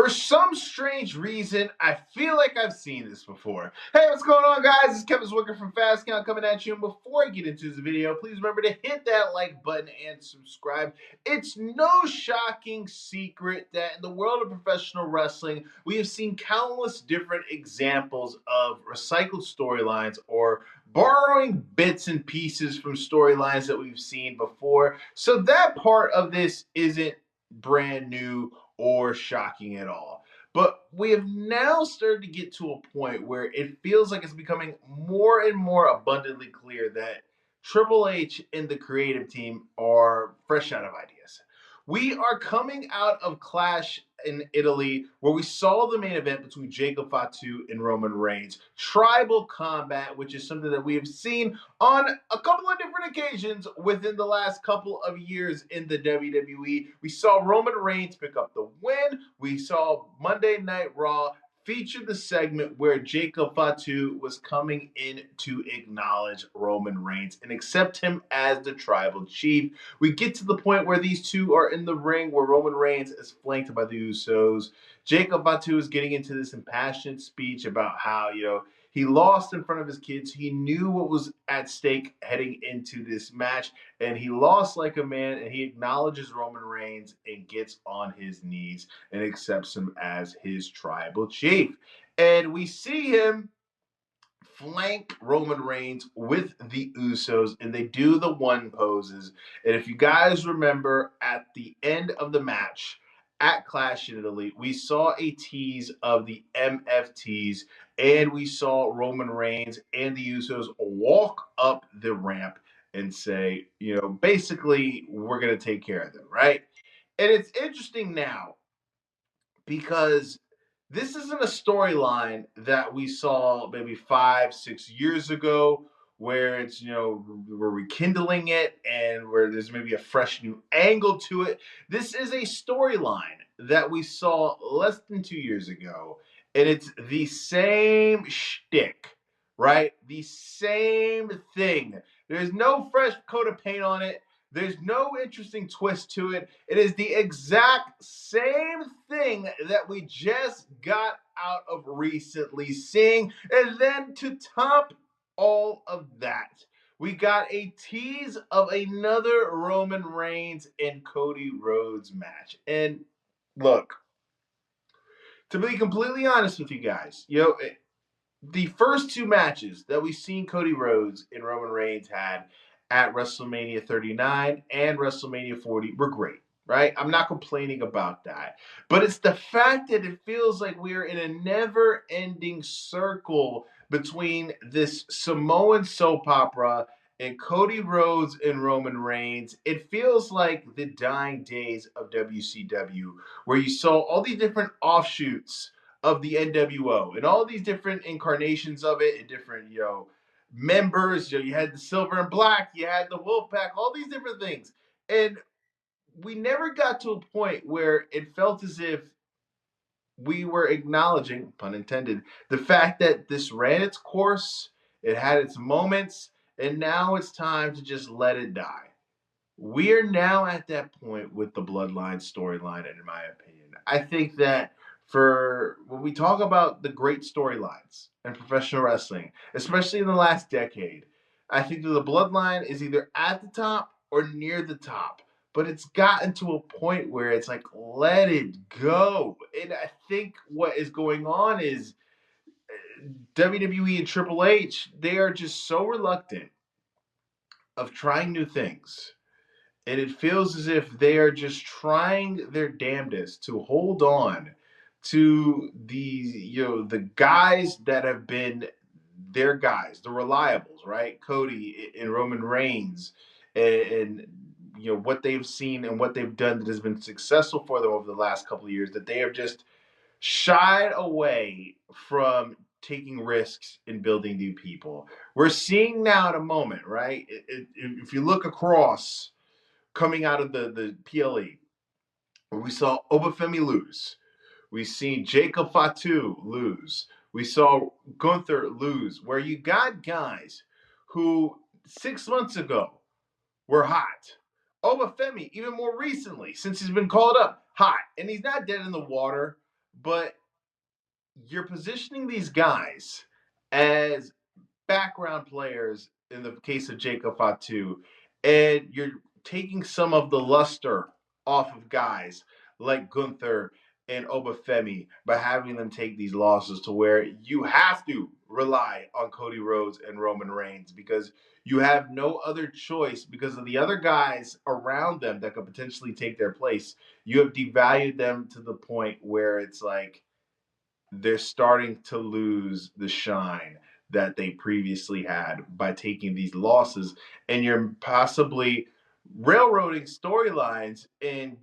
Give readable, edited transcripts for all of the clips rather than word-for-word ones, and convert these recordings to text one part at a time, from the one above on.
For some strange reason, I feel like I've seen this before. Hey, what's going on, guys? It's Kevin Zwicker from Fast Count coming at you. And before I get into this video, please remember to hit that like button and subscribe. It's no shocking secret that in the world of professional wrestling, we have seen countless different examples of recycled storylines or borrowing bits and pieces from storylines that we've seen before. So that part of this isn't brand new or shocking at all. But we have now started to get to a point where it feels like it's becoming more and more abundantly clear that Triple H and the creative team are fresh out of ideas. We are coming out of Clash in Italy, where we saw the main event between Jacob Fatu and Roman Reigns. Tribal combat, which is something that we have seen on a couple of different occasions within the last couple of years in the WWE. We saw Roman Reigns pick up the win. We saw Monday Night Raw featured the segment where Jacob Fatu was coming in to acknowledge Roman Reigns and accept him as the tribal chief. We get to the point where these two are in the ring, where Roman Reigns is flanked by the Usos. Jacob Fatu is getting into this impassioned speech about how, he lost in front of his kids. He knew what was at stake heading into this match, and he lost like a man, and he acknowledges Roman Reigns and gets on his knees and accepts him as his tribal chief. And we see him flank Roman Reigns with the Usos, and they do the one poses. And if you guys remember, at the end of the match at Clash in Italy, we saw a tease of the MFTs, and we saw Roman Reigns and the Usos walk up the ramp and say, basically, we're going to take care of them, right? And it's interesting now because this isn't a storyline that we saw maybe 5-6 years ago, where it's, we're rekindling it and where there's maybe a fresh new angle to it. This is a storyline that we saw less than 2 years ago, and it's the same shtick, right? The same thing. There's no fresh coat of paint on it. There's no interesting twist to it. It is the exact same thing that we just got out of recently seeing. And then to top all of that, we got a tease of another Roman Reigns and Cody Rhodes match. And look, to be completely honest with you guys, the first two matches that we've seen Cody Rhodes and Roman Reigns had at WrestleMania 39 and WrestleMania 40 were great, right? I'm not complaining about that. But it's the fact that it feels like we're in a never-ending circle between this Samoan soap opera and Cody Rhodes and Roman Reigns. It feels like the dying days of WCW, where you saw all these different offshoots of the NWO and all these different incarnations of it and different, members. You had the Silver and Black, you had the Wolfpack, all these different things. And we never got to a point where it felt as if we were acknowledging, pun intended, the fact that this ran its course, it had its moments, and now it's time to just let it die. We are now at that point with the Bloodline storyline, in my opinion. I think that for when we talk about the great storylines in professional wrestling, especially in the last decade, I think that the Bloodline is either at the top or near the top. But it's gotten to a point where it's like, let it go. And I think what is going on is WWE and Triple H, they are just so reluctant of trying new things. And it feels as if they are just trying their damnedest to hold on to the guys that have been their guys, the reliables, right? Cody and Roman Reigns, and what they've seen and what they've done that has been successful for them over the last couple of years, that they have just shied away from taking risks in building new people. We're seeing now at a moment, right? If you look across, coming out of the PLE, where we saw Obafemi lose. We seen Jacob Fatu lose. We saw Gunther lose, where you got guys who 6 months ago were hot. Obafemi, even more recently, since he's been called up, hot. And he's not dead in the water, but you're positioning these guys as background players in the case of Jacob Fatu, and you're taking some of the luster off of guys like Gunther and Obafemi by having them take these losses to where you have to rely on Cody Rhodes and Roman Reigns because you have no other choice because of the other guys around them that could potentially take their place. You have devalued them to the point where it's like they're starting to lose the shine that they previously had by taking these losses, and you're possibly railroading storylines and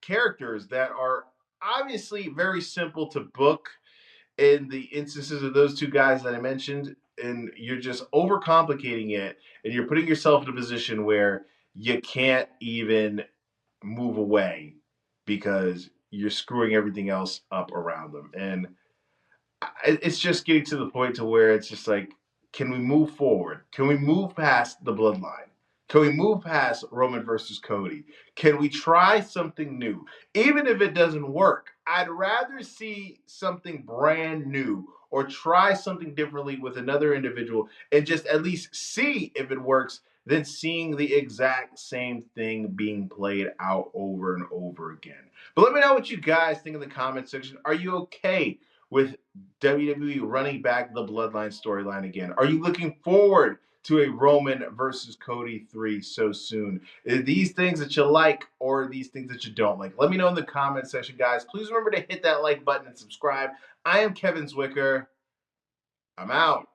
characters that are obviously very simple to book in the instances of those two guys that I mentioned, and you're just overcomplicating it, and you're putting yourself in a position where you can't even move away because you're screwing everything else up around them. And it's just getting to the point to where it's just like, can we move forward? Can we move past the bloodline? Can we move past Roman versus Cody? Can we try something new? Even if it doesn't work, I'd rather see something brand new or try something differently with another individual and just at least see if it works than seeing the exact same thing being played out over and over again. But let me know what you guys think in the comment section. Are you okay with WWE running back the Bloodline storyline again? Are you looking forward to a Roman versus Cody 3 so soon? Are these things that you like or these things that you don't like? Let me know in the comment section, guys. Please remember to hit that like button and subscribe. I am Kevin Zwicker. I'm out.